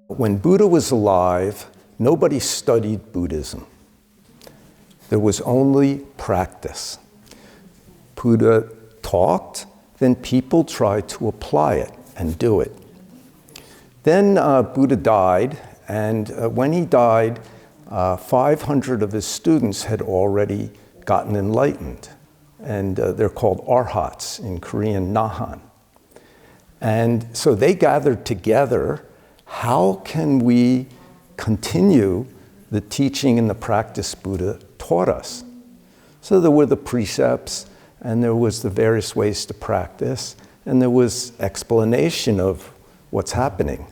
When Buddha was alive, nobody studied Buddhism. There was only practice. Buddha talked, then people tried to apply it and do it. Then Buddha died, and when he died, 500 of his students had already gotten enlightened. And they're called arhats, in Korean, nahan. And so they gathered together. How can we continue the teaching and the practice Buddha taught us? So there were the precepts, and there was the various ways to practice, and there was explanation of what's happening.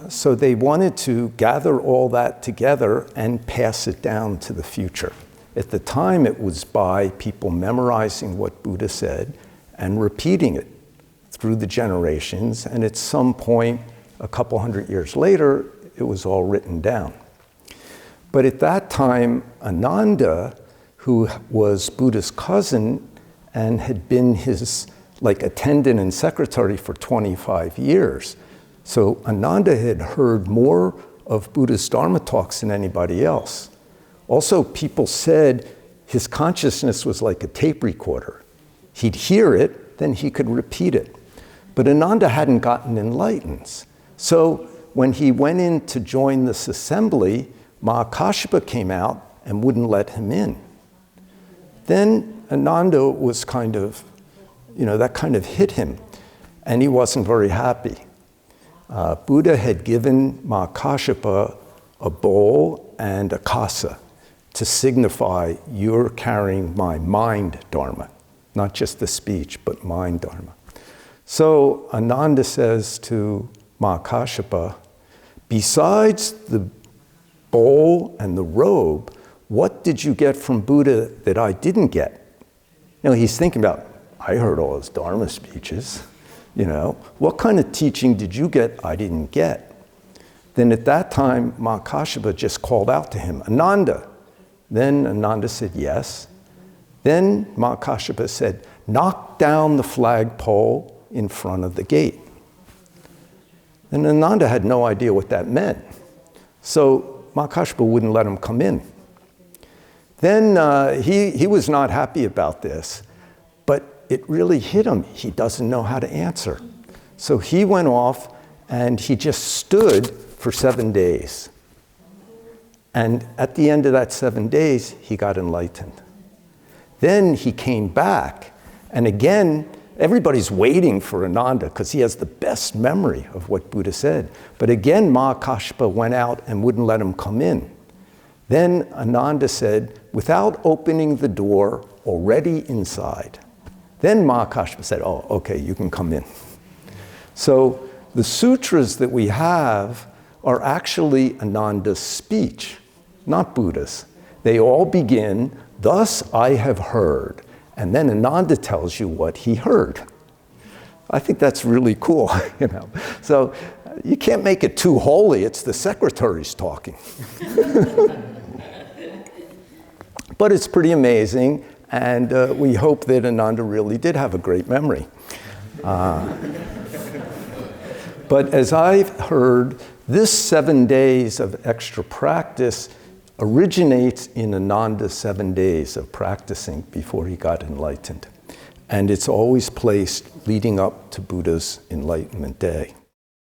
So they wanted to gather all that together and pass it down to the future. At the time, it was by people memorizing what Buddha said and repeating it through the generations, and at some point, a couple hundred years later, it was all written down. But at that time, Ananda, who was Buddha's cousin and had been his attendant and secretary for 25 years, so Ananda had heard more of Buddha's Dharma talks than anybody else. Also, people said his consciousness was like a tape recorder. He'd hear it, then he could repeat it. But Ananda hadn't gotten enlightened. So when he went in to join this assembly, Mahakasyapa came out and wouldn't let him in. Then Ananda was that kind of hit him, and he wasn't very happy. Buddha had given Mahakasyapa a bowl and a kasa to signify you're carrying my mind dharma, not just the speech, but mind dharma. So Ananda says to Mahakasyapa, besides the bowl and the robe, what did you get from Buddha that I didn't get? He's thinking about, I heard all his Dharma speeches. What kind of teaching did you get I didn't get? Then at that time, Mahakasyapa just called out to him, Ananda. Then Ananda said yes. Then Mahakasyapa said, knock down the flagpole in front of the gate. And Ananda had no idea what that meant. So Mahakasyapa wouldn't let him come in. Then he was not happy about this, but it really hit him. He doesn't know how to answer. So he went off and he just stood for 7 days. And at the end of that 7 days, he got enlightened. Then he came back, and again, everybody's waiting for Ananda because he has the best memory of what Buddha said. But again, Mahakasyapa went out and wouldn't let him come in. Then Ananda said, without opening the door, already inside. Then Mahakasyapa said, oh, okay, you can come in. So the sutras that we have are actually Ananda's speech, not Buddha's. They all begin, thus I have heard. And then Ananda tells you what he heard. I think that's really cool, So you can't make it too holy. It's the secretaries talking. But it's pretty amazing, and we hope that Ananda really did have a great memory. But as I've heard, this 7 days of extra practice originates in Ananda's 7 days of practicing before he got enlightened. And it's always placed leading up to Buddha's Enlightenment Day.